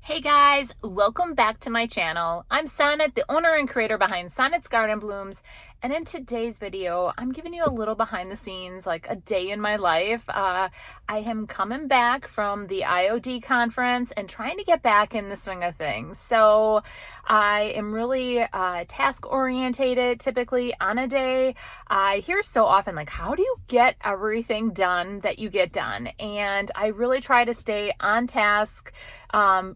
Hey guys, welcome back to my channel. I'm Sonnet, the owner and creator behind Sonnet's Garden Blooms, and in today's video, I'm giving you a little behind the scenes, like a day in my life. I am coming back from the IOD conference and trying to get back in the swing of things. So I am really task orientated typically on a day. I hear so often, like, how do you get everything done that you get done? And I really try to stay on task,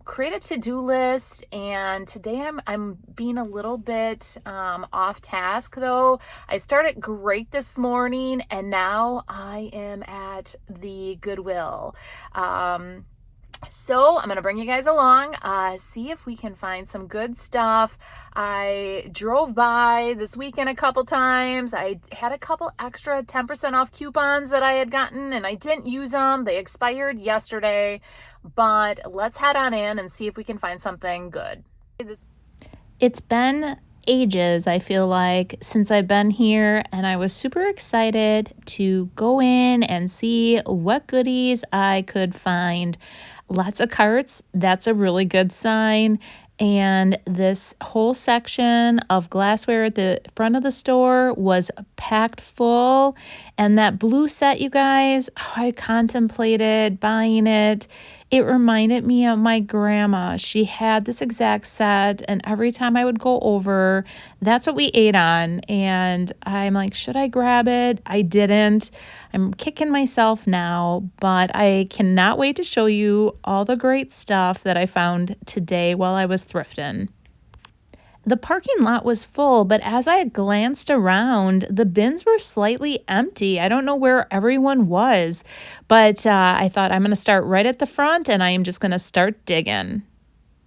create a to-do list, and today I'm being a little bit off task though. I started great this morning and now I am at the Goodwill. So I'm going to bring you guys along, see if we can find some good stuff. I drove by this weekend a couple times. I had a couple extra 10% off coupons that I had gotten and I didn't use them. They expired yesterday, but let's head on in and see if we can find something good. It's been ages, I feel like, since I've been here, and I was super excited to go in and see what goodies I could find. Lots of carts, that's a really good sign. And this whole section of glassware at the front of the store was packed full. And that blue set, you guys, I contemplated buying it. It reminded me of my grandma. She had this exact set, and every time I would go over, that's what we ate on. And I'm like, should I grab it? I didn't. I'm kicking myself now, but I cannot wait to show you all the great stuff that I found today while I was thrifting. The parking lot was full, but as I glanced around, the bins were slightly empty. I don't know where everyone was, but I thought I'm going to start right at the front and I am just going to start digging.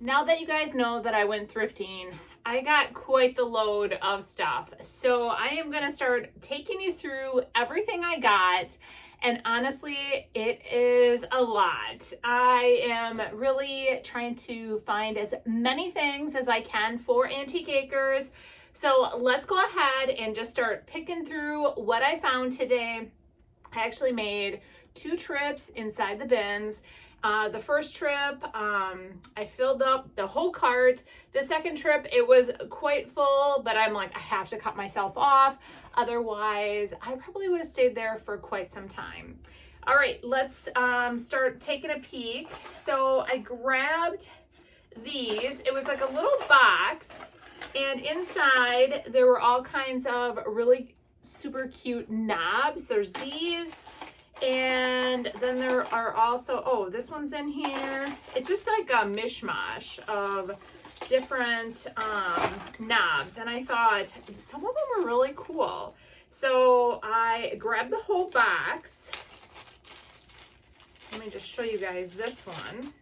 Now that you guys know that I went thrifting, I got quite the load of stuff. So I am going to start taking you through everything I got. And honestly, it is a lot. I am really trying to find as many things as I can for antique acres. So let's go ahead and just start picking through what I found today. I actually made 2 trips inside the bins. The first trip, I filled up the whole cart. The second trip, it was quite full, but I'm like, I have to cut myself off. Otherwise, I probably would have stayed there for quite some time. All right, let's start taking a peek. So I grabbed these. It was like a little box, and inside there were all kinds of really super cute knobs. There's these. And then there are also, oh, this one's in here. It's just like a mishmash of different knobs. And I thought some of them were really cool. So I grabbed the whole box. Let me just show you guys this one.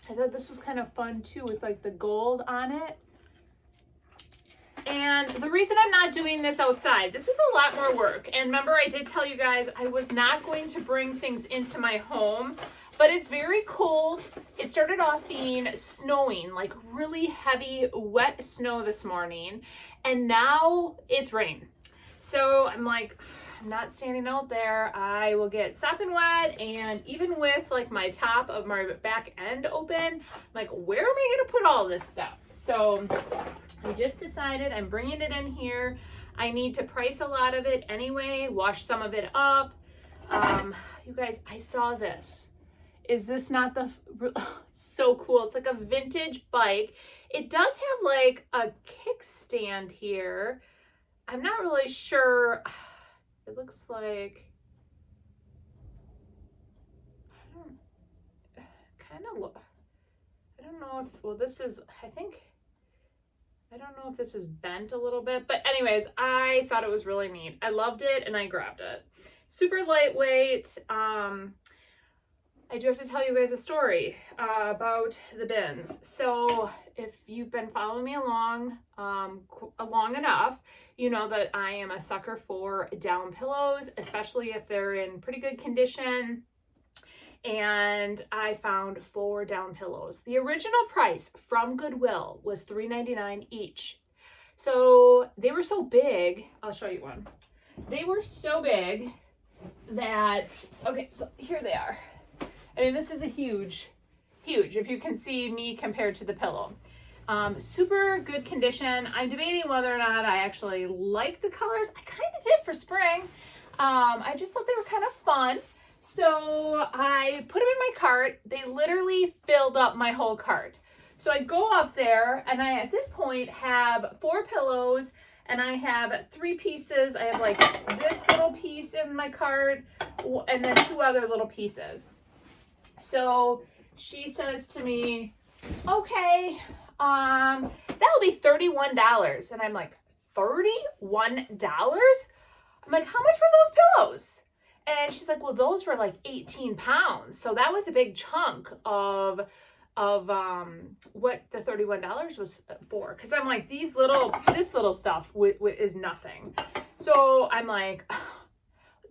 I thought this was kind of fun too with like the gold on it. And the reason I'm not doing this outside, this was a lot more work. And remember, I did tell you guys I was not going to bring things into my home, but it's very cold. It started off being snowing, like really heavy, wet snow this morning. And now it's rain. So I'm like, I'm not standing out there. I will get sopping wet. And even with like my top of my back end open, I'm like, where am I going to put all this stuff? So I just decided I'm bringing it in here. I need to price a lot of it anyway, wash some of it up. You guys, I saw this. Is this not the, so cool. It's like a vintage bike. It does have like a kickstand here. I'm not really sure. It looks like, I don't know if, well, this is, I don't know if this is bent a little bit, but anyways, I thought it was really neat. I loved it and I grabbed it. Super lightweight. I do have to tell you guys a story about the bins. So if you've been following me along long enough, you know that I am a sucker for down pillows, especially if they're in pretty good condition. And I found 4 down pillows. The original price from Goodwill was $3.99 each. So they were so big. I'll show you one. They were so big that, okay, so here they are. I mean, this is a huge huge, if you can see me compared to the pillow. Super good condition. I'm debating whether or not I actually like the colors. I kind of did for spring. I just thought they were kind of fun. So I put them in my cart. They literally filled up my whole cart. So I go up there and I, at this point, have 4 pillows and I have 3 pieces. I have like this little piece in my cart and then 2 other little pieces. So she says to me, okay, that'll be $31. And I'm like, $31? I'm like, how much were those pillows? And she's like, well, those were like 18 pounds. So that was a big chunk of what the $31 was for. Cause I'm like, this little stuff is nothing. So I'm like,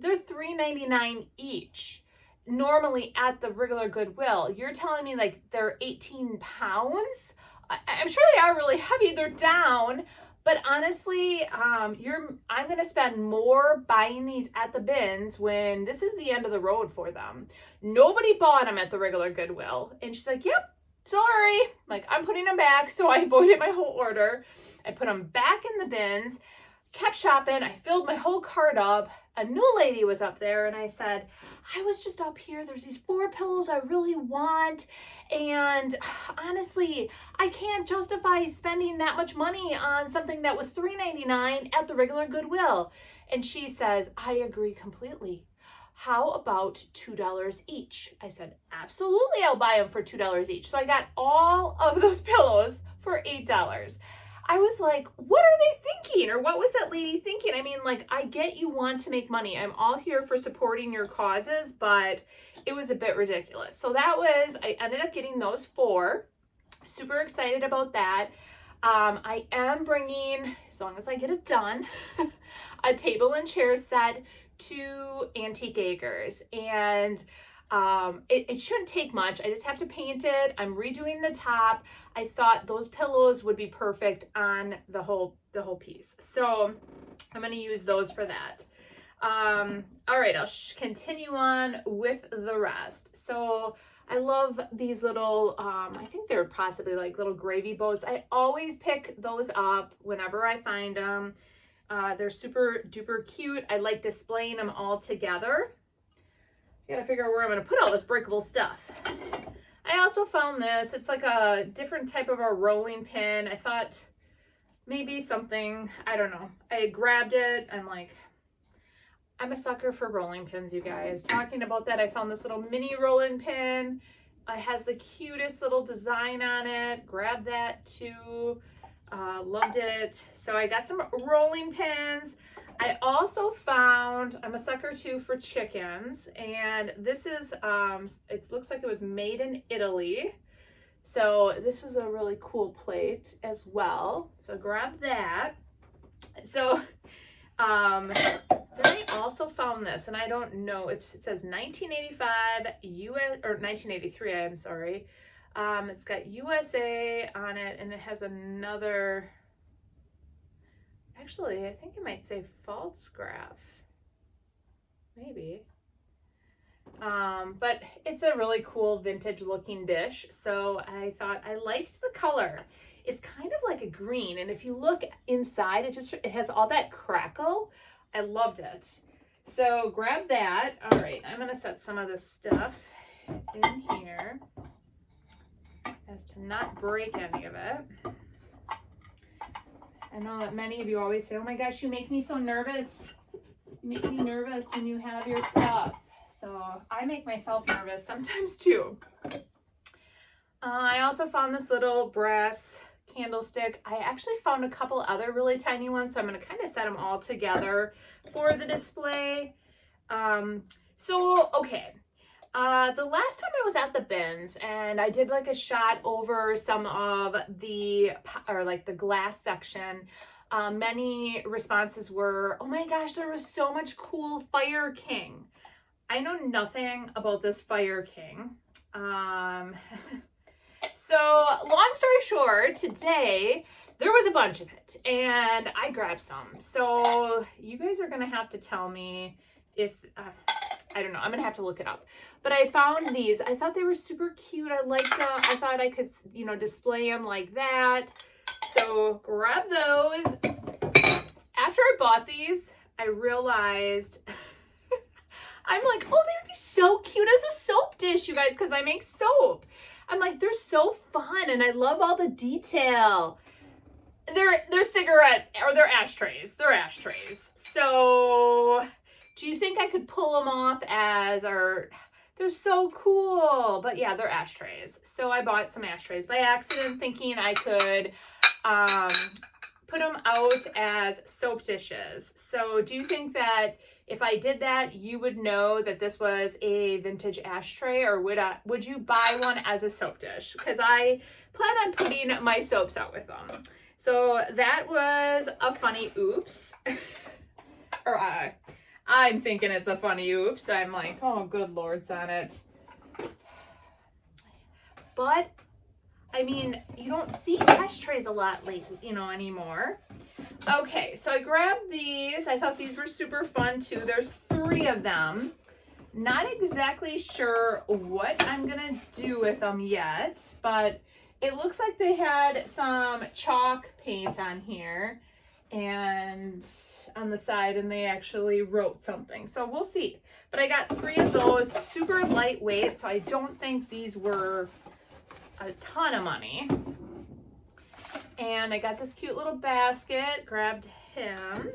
they're $3.99 each. Normally at the regular Goodwill, you're telling me like they're 18 pounds? I'm sure they are really heavy. They're down. But honestly, I'm going to spend more buying these at the bins when this is the end of the road for them. Nobody bought them at the regular Goodwill. And she's like, yep, sorry. Like, I'm putting them back. So I voided my whole order. I put them back in the bins, kept shopping. I filled my whole cart up. A new lady was up there and I said, I was just up here. There's these 4 pillows I really want. And honestly, I can't justify spending that much money on something that was $3.99 at the regular Goodwill. And she says, I agree completely. How about $2 each? I said, absolutely, I'll buy them for $2 each. So I got all of those pillows for $8. I was like, what are they thinking? Or what was that lady thinking? I mean, like, I get you want to make money. I'm all here for supporting your causes, but it was a bit ridiculous. So I ended up getting those 4. Super excited about that. I am bringing, as long as I get it done, a table and chair set to Antique Acres. And it shouldn't take much. I just have to paint it. I'm redoing the top. I thought those pillows would be perfect on the whole piece. So I'm going to use those for that. All right, I'll continue on with the rest. So I love these little, I think they're possibly like little gravy boats. I always pick those up whenever I find them. They're super duper cute. I like displaying them all together. Gotta figure out where I'm gonna put all this breakable stuff. I also found this. It's like a different type of a rolling pin. I thought maybe something, I don't know. I grabbed it. I'm a sucker for rolling pins, you guys. Talking about that, I found this little mini rolling pin. It has the cutest little design on it. Grabbed that too. Loved it. So I got some rolling pins. I also found, I'm a sucker too for chickens, and this is, it looks like it was made in Italy. So this was a really cool plate as well. So grab that. So, then I also found this, and I don't know, it says 1985 US, or 1983, I'm sorry. It's got USA on it, and it has another, actually, I think it might say Falstaff, maybe. But it's a really cool vintage looking dish. So I thought I liked the color. It's kind of like a green. And if you look inside, it has all that crackle. I loved it. So grab that. All right, I'm going to set some of this stuff in here as to not break any of it. I know that many of you always say, oh my gosh, you make me so nervous. You make me nervous when you have your stuff. So I make myself nervous sometimes too. I also found this little brass candlestick. I actually found a couple other really tiny ones, so I'm going to kind of set them all together for the display. Okay. The last time I was at the bins and I did like a shot over some of the glass section, many responses were, oh my gosh, there was so much cool Fire King. I know nothing about this Fire King. So long story short, today there was a bunch of it and I grabbed some. So you guys are going to have to tell me if I don't know. I'm going to have to look it up. But I found these. I thought they were super cute. I liked them. I thought I could, you know, display them like that. So grab those. After I bought these, I realized I'm like, oh, they'd be so cute as a soap dish, you guys, because I make soap. I'm like, they're so fun, and I love all the detail. They're cigarette, or they're ashtrays. They're ashtrays. So do you think I could pull them off as, or they're so cool, but yeah, they're ashtrays. So I bought some ashtrays by accident, thinking I could put them out as soap dishes. So do you think that if I did that, you would know that this was a vintage ashtray, or would you buy one as a soap dish? Because I plan on putting my soaps out with them. So that was a funny oops. Or I'm thinking it's a funny oops. I'm like, oh, good Lord, Sonnet. But I mean, you don't see ashtrays a lot lately, you know, anymore. Okay, so I grabbed these. I thought these were super fun too. There's 3 of them. Not exactly sure what I'm gonna do with them yet, but it looks like they had some chalk paint on here and on the side, and they actually wrote something. So we'll see. But I got 3 of those, super lightweight, so I don't think these were a ton of money. And I got this cute little basket, grabbed him.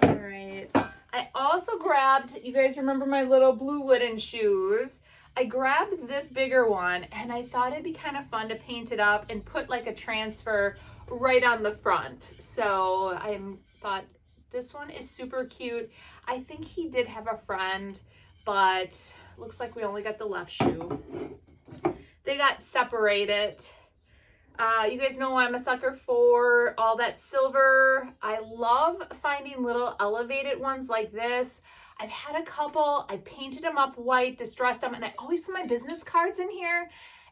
All right. I also grabbed, you guys remember my little blue wooden shoes? I grabbed this bigger one, and I thought it'd be kind of fun to paint it up and put like a transfer right on the front. So I thought this one is super cute. I think he did have a friend, but looks like we only got the left shoe. They got separated. You guys know I'm a sucker for all that silver. I love finding little elevated ones like this. I've had a couple. I painted them up white, distressed them, and I always put my business cards in here.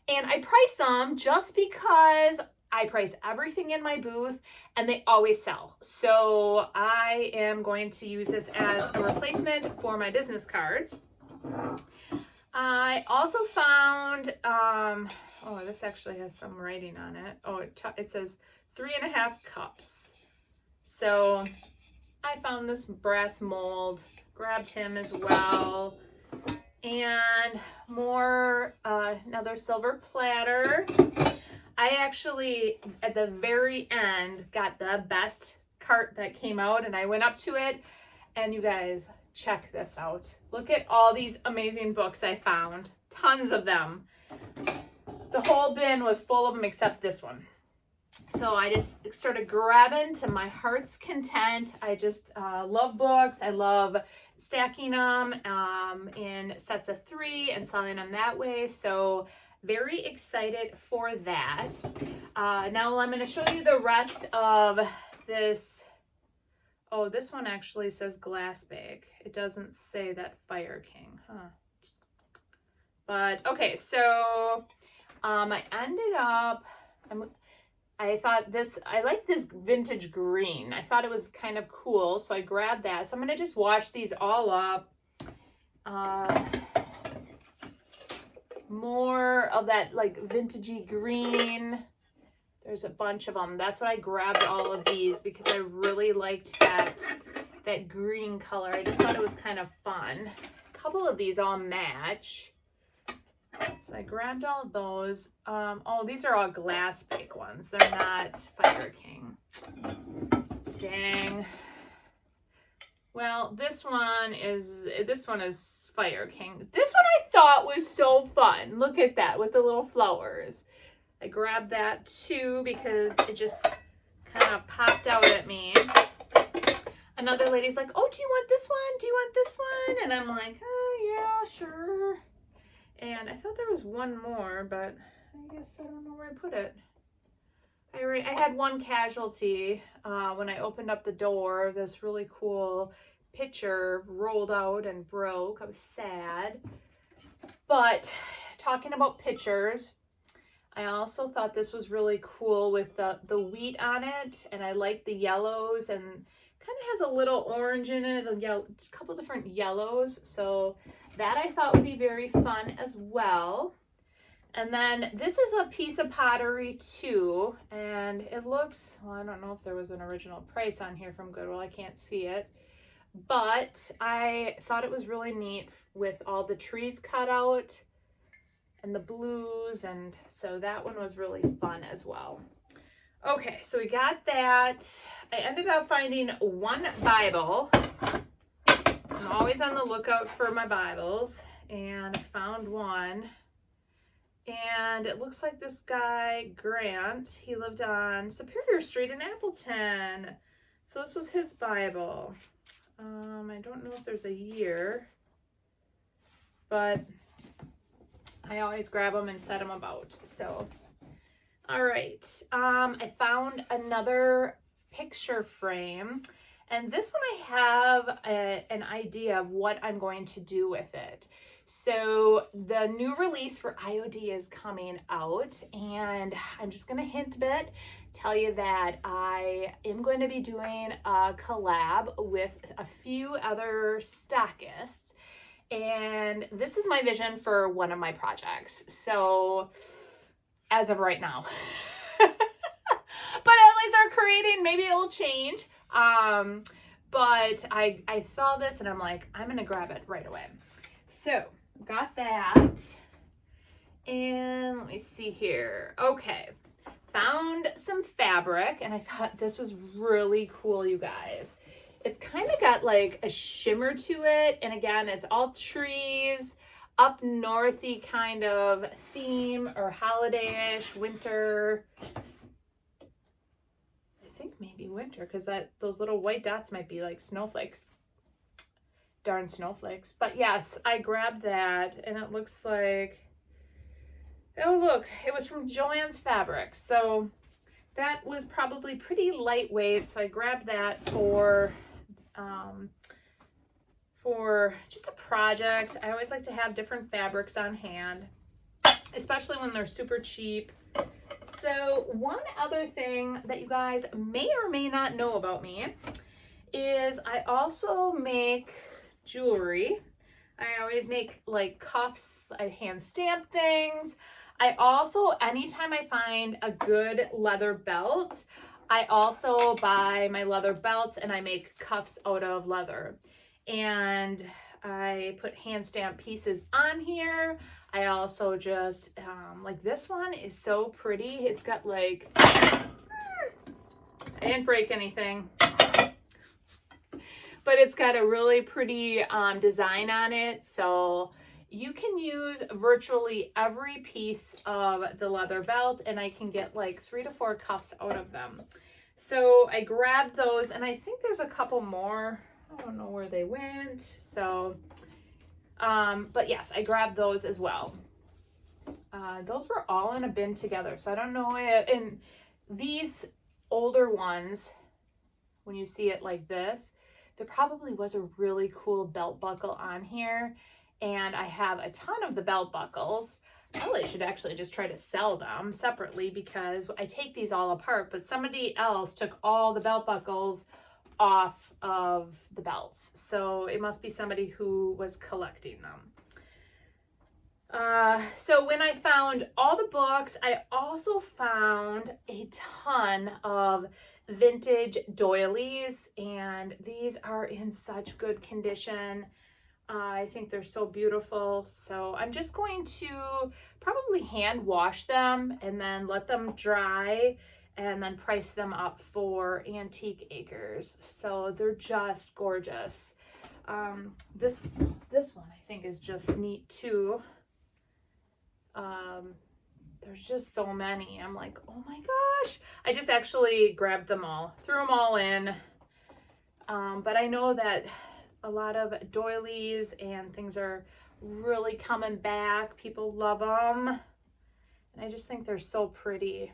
And I price them just because I price everything in my booth and they always sell. So I am going to use this as a replacement for my business cards. I also found, oh, this actually has some writing on it. Oh, it says 3.5 cups. So I found this brass mold, grabbed him as well. And more, another silver platter. I actually, at the very end, got the best cart that came out, and I went up to it, and you guys, check this out. Look at all these amazing books I found. Tons of them. The whole bin was full of them except this one. So I just started grabbing to my heart's content. I just love books. I love stacking them in sets of 3 and selling them that way. So very excited for that. Now I'm going to show you the rest of this. Oh, this one actually says glass bag. It doesn't say that Fire King, huh? But okay, so I ended up, I thought this, I like this vintage green. I thought it was kind of cool, so I grabbed that. So I'm gonna just wash these all up. More of that like vintagey green. There's a bunch of them. That's why I grabbed all of these, because I really liked that green color. I just thought it was kind of fun. A couple of these all match. So I grabbed all of those. Oh, these are all glass bake ones. They're not Fire King. Dang. Well, this one is Fire King. This one I thought was so fun. Look at that with the little flowers. I grabbed that too because it just kind of popped out at me. Another lady's like, oh, do you want this one? Do you want this one? And I'm like, oh, yeah, sure. And I thought there was one more, but I guess I don't know where I put it. I had one casualty when I opened up the door. This really cool picture rolled out and broke. I was sad. But talking about pictures, I also thought this was really cool with the wheat on it, and I like the yellows and kind of has a little orange in it, a couple different yellows. So that I thought would be very fun as well. And then this is a piece of pottery too, and it looks, well, I don't know if there was an original price on here from Goodwill, I can't see it, but I thought it was really neat with all the trees cut out and the blues, and so that one was really fun as well. Okay, so we got that. I ended up finding one Bible. I'm always on the lookout for my Bibles, and I found one. And it looks like this guy, Grant, he lived on Superior Street in Appleton. So this was his Bible. I don't know if there's a year, but I always grab them and set them about. So, all right. I found another picture frame. And this one I have an idea of what I'm going to do with it. So the new release for IOD is coming out, and I'm just going to hint a bit, tell you that I am going to be doing a collab with a few other stockists, and this is my vision for one of my projects. So as of right now, but as I start creating, maybe it'll change. But I saw this and I'm like, I'm going to grab it right away. So got that, and let me see here. Okay, found some fabric, and I thought this was really cool, you guys. It's kind of got like a shimmer to it, and again, it's all trees, up northy kind of theme, or holiday-ish, winter. I think maybe winter, because those little white dots might be like snowflakes. Darn snowflakes. But yes, I grabbed that, and it looks like, oh look, it was from Joann's Fabrics. So that was probably pretty lightweight, so I grabbed that for just a project. I always like to have different fabrics on hand, especially when they're super cheap. So one other thing that you guys may or may not know about me is I also make jewelry. I always make like cuffs, I hand stamp things. I also, anytime I find a good leather belt, I also buy my leather belts and I make cuffs out of leather. And I put hand stamp pieces on here. I also just, like this one is so pretty. It's got like, I didn't break anything, but it's got a really pretty design on it. So you can use virtually every piece of the leather belt, and I can get like 3 to 4 cuffs out of them. So I grabbed those, and I think there's a couple more. I don't know where they went. So, but yes, I grabbed those as well. Those were all in a bin together. So I don't know it. And these older ones, when you see it like this, there probably was a really cool belt buckle on here, and I have a ton of the belt buckles. Probably should actually just try to sell them separately, because I take these all apart, but somebody else took all the belt buckles off of the belts, so it must be somebody who was collecting them. So when I found all the books, I also found a ton of vintage doilies, and these are in such good condition. I think they're so beautiful. So I'm just going to probably hand wash them and then let them dry, and then price them up for Antique Acres. So they're just gorgeous. This one I think is just neat too. There's just so many. I'm like, oh my gosh. I just actually grabbed them all, threw them all in. But I know that a lot of doilies and things are really coming back. People love them. And I just think they're so pretty.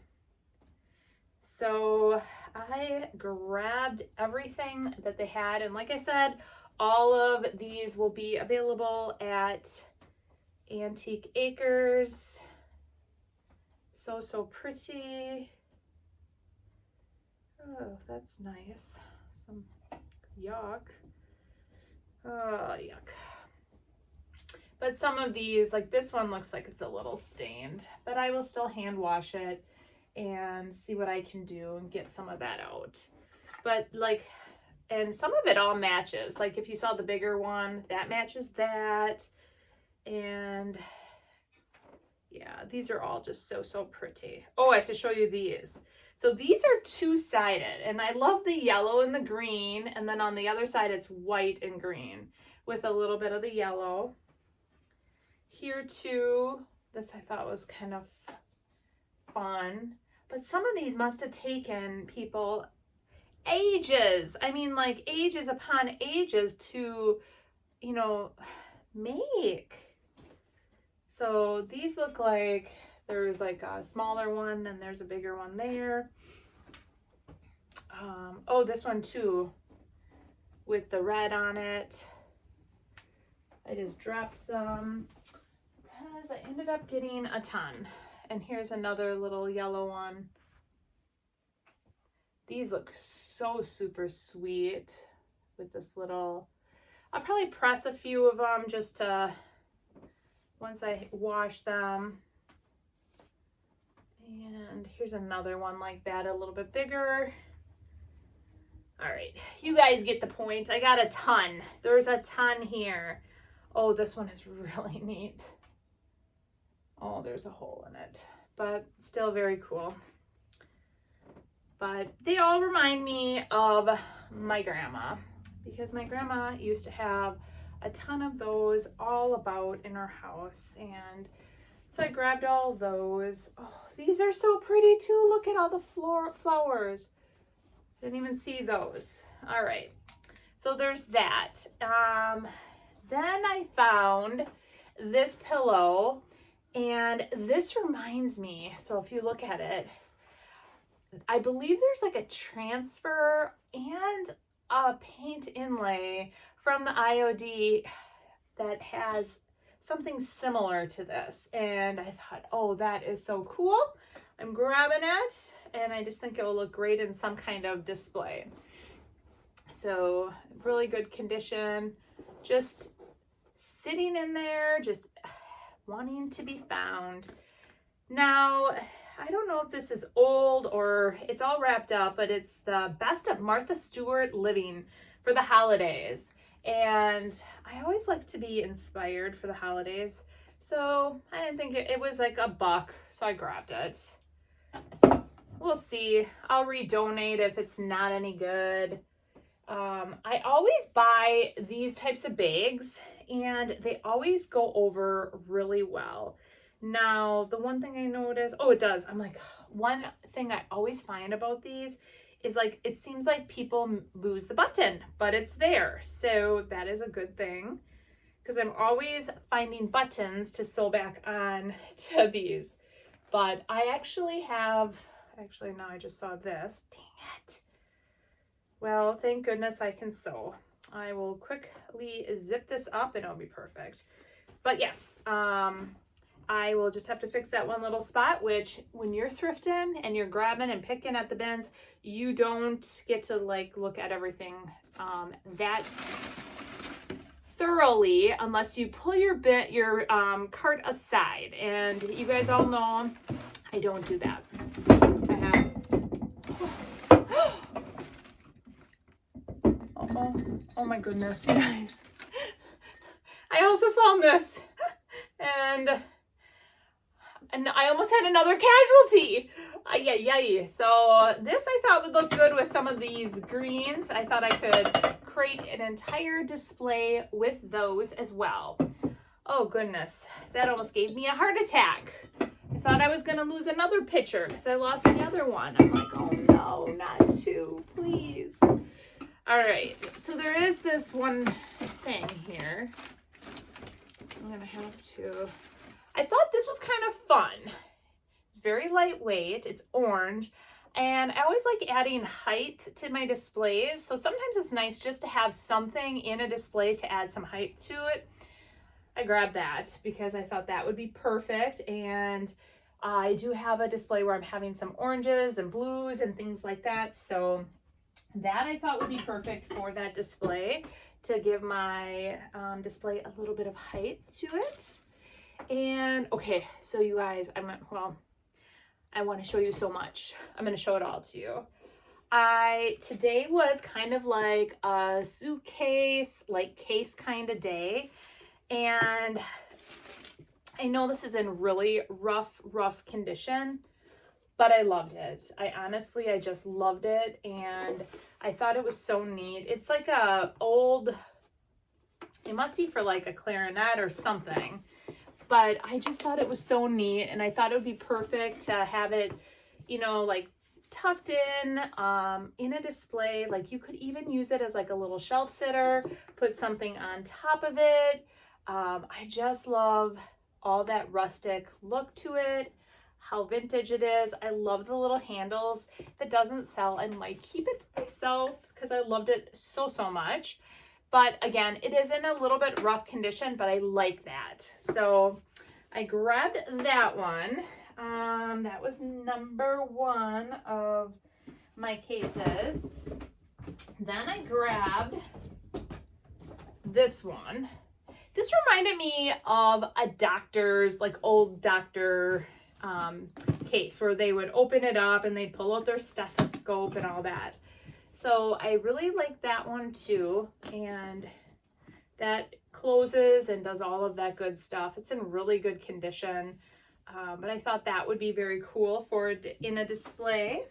So I grabbed everything that they had. And like I said, all of these will be available at Antique Acres. So pretty. Oh, that's nice. Some yuck. Oh, yuck. But some of these, like this one looks like it's a little stained, but I will still hand wash it and see what I can do and get some of that out. But like, and some of it all matches. Like if you saw the bigger one, that matches that. And yeah, these are all just so pretty. Oh, I have to show you these. So these are two-sided, and I love the yellow and the green, and then on the other side it's white and green with a little bit of the yellow. Here too, this I thought was kind of fun, but some of these must have taken people ages. I mean, like ages upon ages to, you know, make. So these look like there's like a smaller one and there's a bigger one there. Oh, this one too with the red on it. I just dropped some because I ended up getting a ton. And here's another little yellow one. These look so super sweet with this little, I'll probably press a few of them just to, once I wash them. And here's another one like that, a little bit bigger. All right, you guys get the point. I got a ton. There's a ton here. Oh, this one is really neat. Oh, there's a hole in it, but still very cool. But they all remind me of my grandma, because my grandma used to have a ton of those all about in her house. And so I grabbed all those. Oh, these are so pretty too. Look at all the flowers. Didn't even see those. All right, so there's that. Then I found this pillow, and this reminds me, so if you look at it, I believe there's like a transfer and a paint inlay from the IOD that has something similar to this. And I thought, oh, that is so cool. I'm grabbing it, and I just think it will look great in some kind of display. So really good condition, just sitting in there, just wanting to be found. Now, I don't know if this is old or it's all wrapped up, but it's the Best of Martha Stewart Living for the holidays. And I always like to be inspired for the holidays. So I didn't think it was like $1, so I grabbed it. We'll see. I'll redonate if it's not any good. I always buy these types of bags, and they always go over really well. Now, the one thing I noticed, oh, it does. I'm like, one thing I always find about these is like, it seems like people lose the button, but it's there. So that is a good thing, because I'm always finding buttons to sew back on to these. But I actually have, now I just saw this. Dang it. Well, thank goodness I can sew. I will quickly zip this up and it'll be perfect. But yes, I will just have to fix that one little spot, which when you're thrifting and you're grabbing and picking at the bins, you don't get to like look at everything that thoroughly unless you pull your cart aside. And you guys all know I don't do that. I have oh my goodness, you guys. I also found this, and I almost had another casualty. Yay. So this I thought would look good with some of these greens. I thought I could create an entire display with those as well. Oh goodness, that almost gave me a heart attack. I thought I was gonna lose another picture because I lost the other one. I'm like, oh no, not two, please. All right, so there is this one thing here. I'm gonna have to, I thought this was kind of fun. It's very lightweight, it's orange, and I always like adding height to my displays. So sometimes it's nice just to have something in a display to add some height to it. I grabbed that because I thought that would be perfect. And I do have a display where I'm having some oranges and blues and things like that. So That I thought would be perfect for that display, to give my display a little bit of height to it. And okay, so you guys, I want to show you so much. I'm going to show it all to you. Today was kind of like a suitcase, like case kind of day. And I know this is in really rough condition, but I loved it. I just loved it. And I thought it was so neat. It's like it must be for like a clarinet or something. But I just thought it was so neat, and I thought it would be perfect to have it, you know, like tucked in a display. Like you could even use it as like a little shelf sitter, put something on top of it. I just love all that rustic look to it, how vintage it is. I love the little handles. If it doesn't sell, I might keep it for myself because I loved it so much. But again, it is in a little bit rough condition, but I like that. So I grabbed that one. That was number 1 of my cases. Then I grabbed this one. This reminded me of a doctor's, like old doctor case, where they would open it up and they'd pull out their stethoscope and all that. So I really like that one too, and that closes and does all of that good stuff. It's in really good condition, but I thought that would be very cool for it in a display.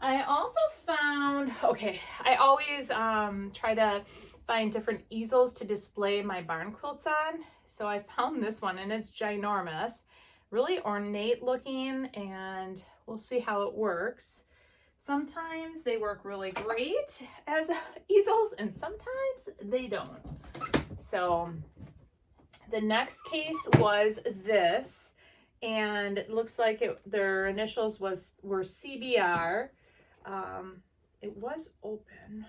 I also found, I always try to find different easels to display my barn quilts on. So I found this one, and it's ginormous, really ornate looking, and we'll see how it works. Sometimes they work really great as easels, and sometimes they don't. So the next case was this, and it looks like their initials were CBR. It was open.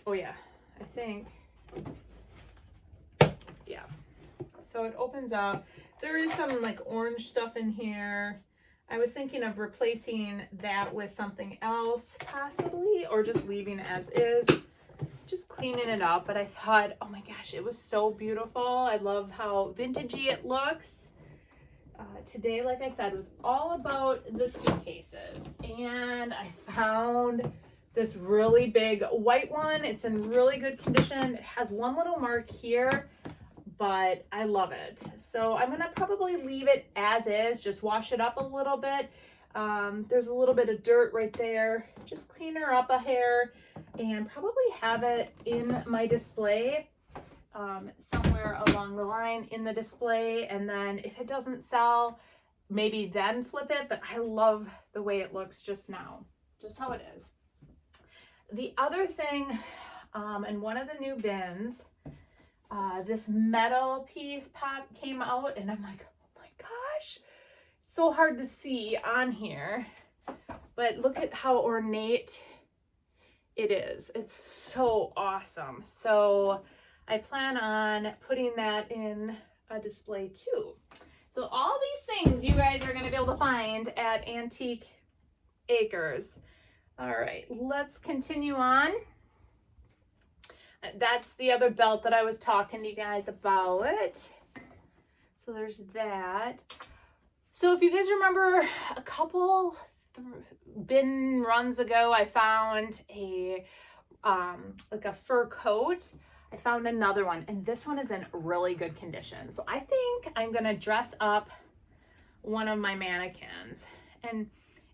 Oh yeah, I think. Yeah. So it opens up. There is some like orange stuff in here. I was thinking of replacing that with something else possibly, or just leaving as is, just cleaning it up. But I thought, oh my gosh, it was so beautiful. I love how vintagey it looks. Today, like I said, was all about the suitcases, and I found this really big white one. It's in really good condition. It has one little mark here, but I love it. So I'm gonna probably leave it as is, just wash it up a little bit. There's a little bit of dirt right there. Just clean her up a hair and probably have it in my display somewhere along the line in the display. And then if it doesn't sell, maybe then flip it. But I love the way it looks just now, just how it is. The other thing, in one of the new bins, this metal piece came out, and I'm like, oh my gosh, it's so hard to see on here, but look at how ornate it is. It's so awesome. So I plan on putting that in a display too. So all these things you guys are going to be able to find at Antique Acres. All right, let's continue on. That's the other belt that I was talking to you guys about. So there's that. So if you guys remember, a couple bin runs ago, I found a like a fur coat. I found another one, and this one is in really good condition. So I think I'm gonna dress up one of my mannequins, and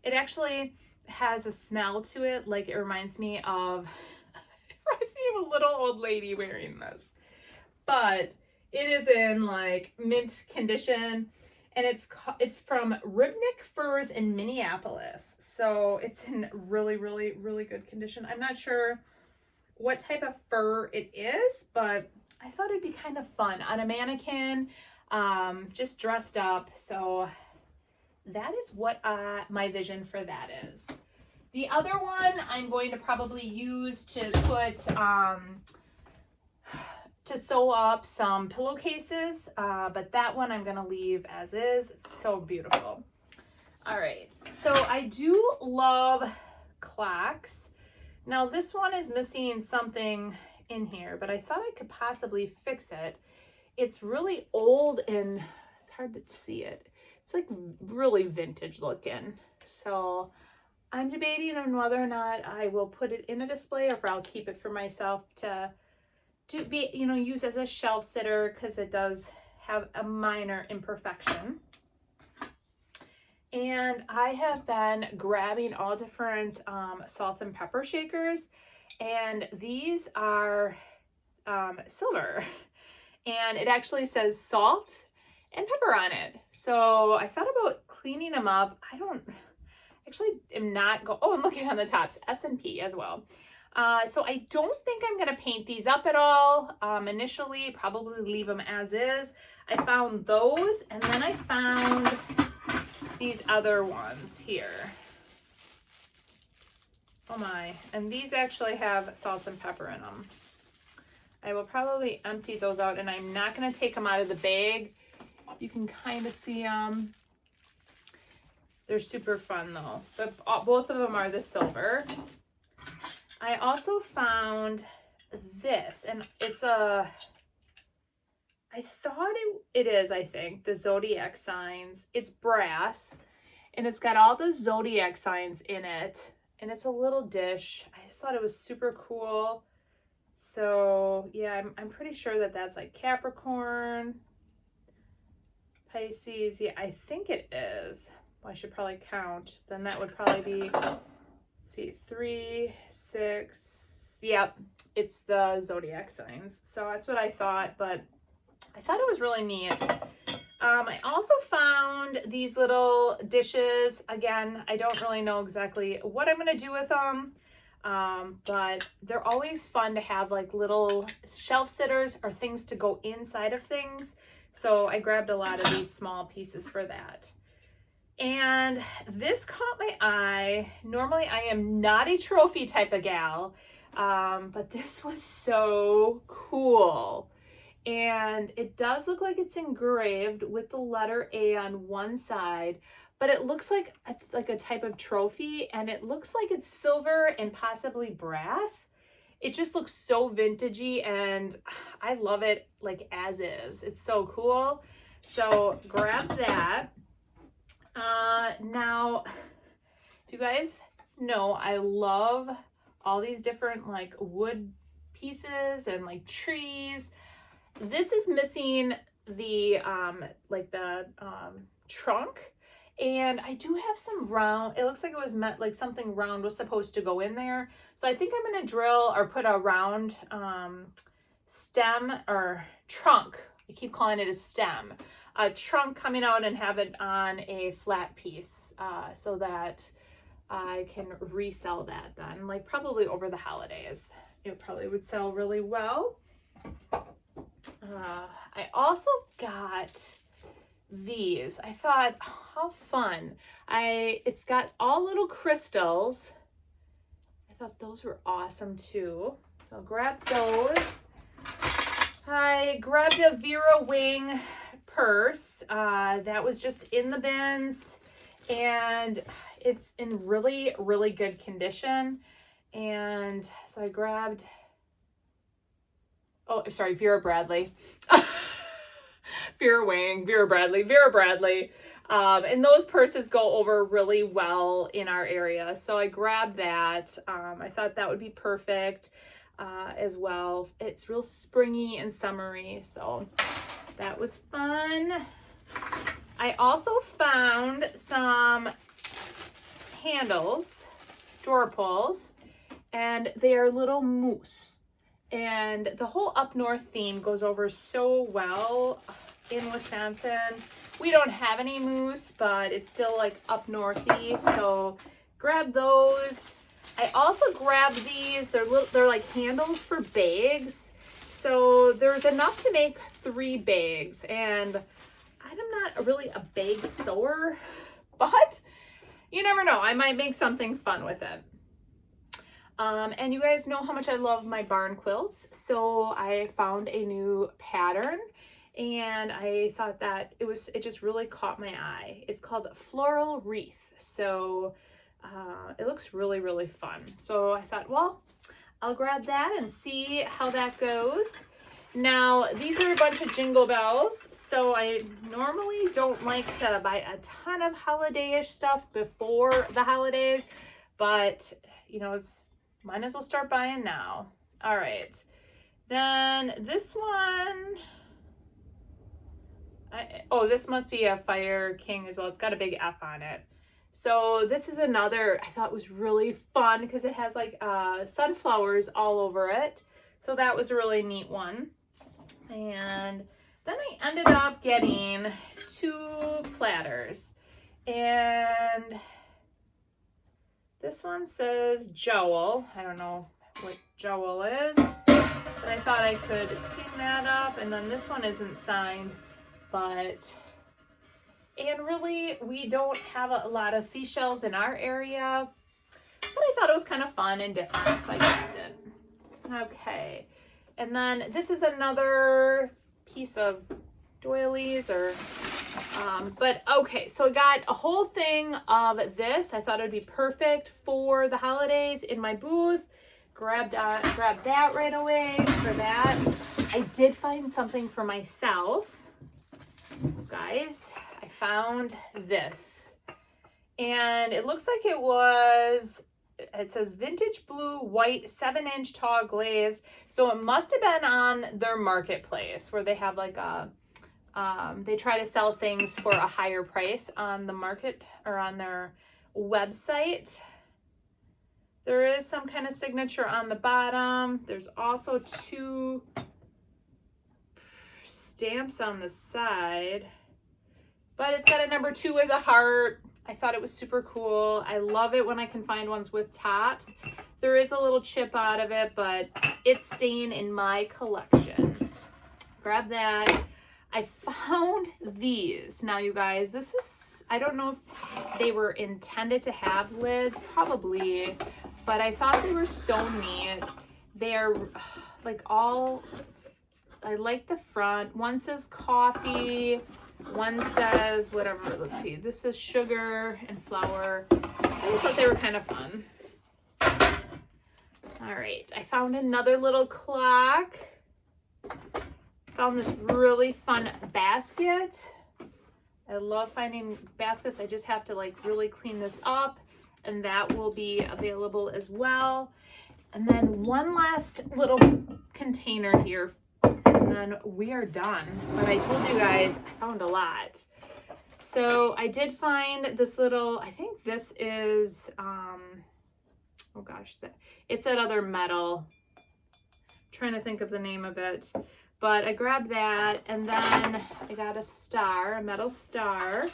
it actually has a smell to it. Like, it reminds me of a little old lady wearing this, but it is in like mint condition, and it's from Ribnick Furs in Minneapolis. So it's in really good condition. I'm not sure what type of fur it is, but I thought it'd be kind of fun on a mannequin, just dressed up. So that is what my vision for that is. The other one I'm going to probably use to put, to sew up some pillowcases, but that one I'm going to leave as is. It's so beautiful. All right, so I do love clocks. Now this one is missing something in here, but I thought I could possibly fix it. It's really old and it's hard to see it. It's like really vintage looking. So I'm debating on whether or not I will put it in a display or if I'll keep it for myself to be, you know, use as a shelf sitter, because it does have a minor imperfection. And I have been grabbing all different salt and pepper shakers, and these are silver, and it actually says salt and pepper on it. So I thought about cleaning them up. I don't actually am not go. Oh, and look at on the tops, S&P as well. So I don't think I'm gonna paint these up at all. Initially, probably leave them as is. I found those, and then I found these other ones here. Oh my, and these actually have salt and pepper in them. I will probably empty those out, and I'm not going to take them out of the bag. You can kind of see them. They're super fun though, but both of them are the silver. I also found this, and it's a, I thought it is, I think, the zodiac signs. It's brass, and it's got all the zodiac signs in it, and it's a little dish. I just thought it was super cool. So yeah, I'm pretty sure that that's like Capricorn, Pisces. Yeah, I think it is. Well, I should probably count. Then that would probably be, let's see, 3, 6. Yep, it's the zodiac signs. So that's what I thought, but I thought it was really neat. I also found these little dishes. Again, I don't really know exactly what I'm going to do with them, but they're always fun to have, like little shelf sitters or things to go inside of things. So I grabbed a lot of these small pieces for that. And this caught my eye. Normally I am not a trophy type of gal, but this was so cool. And it does look like it's engraved with the letter A on one side, but it looks like it's like a type of trophy, and it looks like it's silver and possibly brass. It just looks so vintagey, and I love it like as is. It's so cool. So grab that. Now, if you guys know, I love all these different like wood pieces and like trees. This is missing the trunk, and I do have some round. It looks like it was meant like something round was supposed to go in there. So I think I'm going to drill or put a round stem or trunk. I keep calling it a stem. A trunk coming out and have it on a flat piece so that I can resell that then, like probably over the holidays. It probably would sell really well. I also got these. I thought, oh, how fun. It's got all little crystals. I thought those were awesome too. So I'll grab those. I grabbed a Vera Wing purse that was just in the bins, and it's in really, really good condition. And so I grabbed, oh, sorry, Vera Bradley. Vera Wing, Vera Bradley. And those purses go over really well in our area. So I grabbed that. I thought that would be perfect as well. It's real springy and summery. So that was fun. I also found some handles, drawer pulls, and they are little moose. And the whole up north theme goes over so well in Wisconsin. We don't have any moose, but it's still like up northy, so grab those. I also grabbed these. They're like handles for bags. So there's enough to make 3 bags, and I'm not really a bag sewer, but you never know. I might make something fun with it. And you guys know how much I love my barn quilts. So I found a new pattern, and I thought that it just really caught my eye. It's called Floral Wreath. So It looks really, really fun. So I thought, well, I'll grab that and see how that goes. Now, these are a bunch of jingle bells, so I normally don't like to buy a ton of holiday-ish stuff before the holidays, but, you know, might as well start buying now. All right. Then this one, this must be a Fire King as well. It's got a big F on it. So this is another I thought was really fun because it has like sunflowers all over it. So that was a really neat one. And then I ended up getting 2 platters. And this one says Joel. I don't know what Joel is, but I thought I could clean that up. And then this one isn't signed, and really we don't have a lot of seashells in our area, but I thought it was kind of fun and different, so I grabbed it. Okay, and then this is another piece of doilies but okay, so I got a whole thing of this. I thought it would be perfect for the holidays in my booth. Grabbed that right away for that. I did find something for myself, guys. I found this, and it looks like it says vintage blue white 7-inch tall glaze. So it must have been on their marketplace where they have like they try to sell things for a higher price on the market or on their website. There is some kind of signature on the bottom. There's also 2 stamps on the side, but it's got a number 2 with a heart. I thought it was super cool. I love it when I can find ones with tops. There is a little chip out of it, but it's staying in my collection. Grab that. I found these. Now, you guys, I don't know if they were intended to have lids, probably, but I thought they were so neat. They're like I like the front. One says coffee, one says whatever. Let's see. This is sugar and flour. I just thought they were kind of fun. All right. I found another little clock. Found this really fun basket. I love finding baskets. I just have to like really clean this up, and that will be available as well. And then one last little container here, and then we are done. But I told you guys I found a lot. So I did find this little, I think this is, oh gosh, it's that other metal. I'm trying to think of the name of it. But I grabbed that, and then I got a metal star.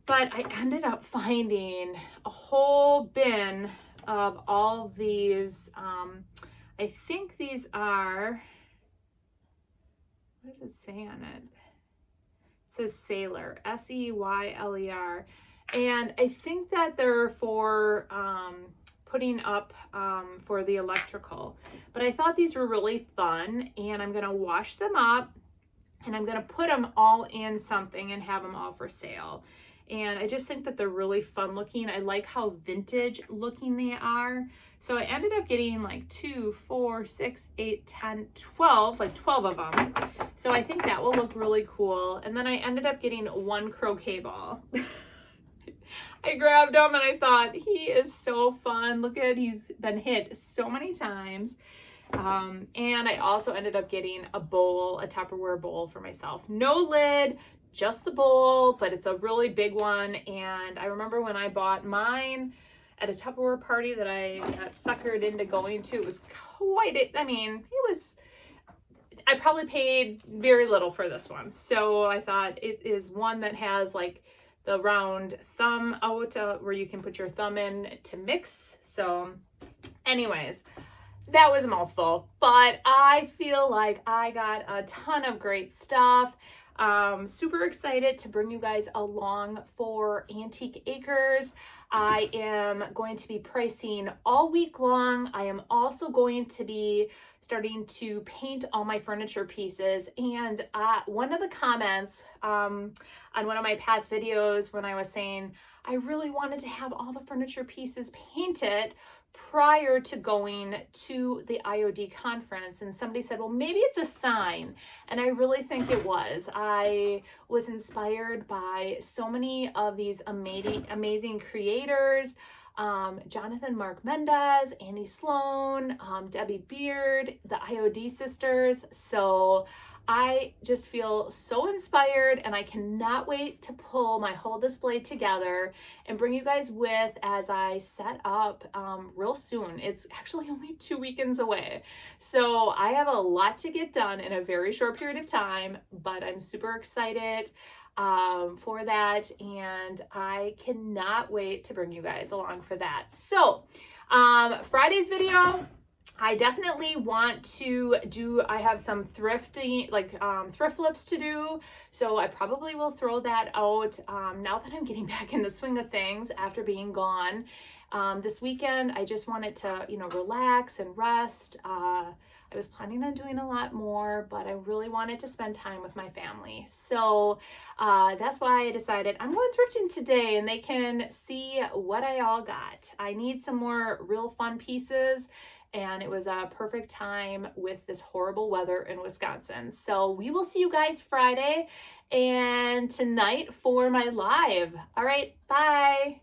But I ended up finding a whole bin of all these. I think these are, what does it say on it? It says Sailor, S-E-Y-L-E-R. And I think that they're for putting up for the electrical. But I thought these were really fun, and I'm gonna wash them up, and I'm gonna put them all in something and have them all for sale. And I just think that they're really fun looking. I like how vintage looking they are. So I ended up getting like 2, 4, 6, 8, 10, 12, like 12 of them. So I think that will look really cool. And then I ended up getting 1 croquet ball. I grabbed him and I thought, he is so fun. Look at it, he's been hit so many times. And I also ended up getting a bowl, a Tupperware bowl for myself. No lid, just the bowl, but it's a really big one. And I remember when I bought mine at a Tupperware party that I got suckered into going to, it was quite, I probably paid very little for this one. So I thought it is one that has like the round thumb out where you can put your thumb in to mix. So anyways, that was a mouthful, but I feel like I got a ton of great stuff. Super excited to bring you guys along for Antique Acres. I am going to be pricing all week long. I am also going to be starting to paint all my furniture pieces. And one of the comments on one of my past videos when I was saying I really wanted to have all the furniture pieces painted prior to going to the IOD conference, and somebody said, well, maybe it's a sign. And I really think it was. I was inspired by so many of these amazing creators, Jonathan Mark Mendez, Annie Sloan, Debbie Beard, the IOD sisters. So I just feel so inspired, and I cannot wait to pull my whole display together and bring you guys with as I set up real soon. It's actually only 2 weekends away. So I have a lot to get done in a very short period of time, but I'm super excited for that, and I cannot wait to bring you guys along for that. So Friday's video, I definitely want to do, I have some thrifting, like thrift flips to do. So I probably will throw that out now that I'm getting back in the swing of things after being gone. This weekend, I just wanted to, relax and rest. I was planning on doing a lot more, but I really wanted to spend time with my family. So that's why I decided I'm going thrifting today, and they can see what I all got. I need some more real fun pieces, and it was a perfect time with this horrible weather in Wisconsin. So we will see you guys Friday and tonight for my live. All right, bye.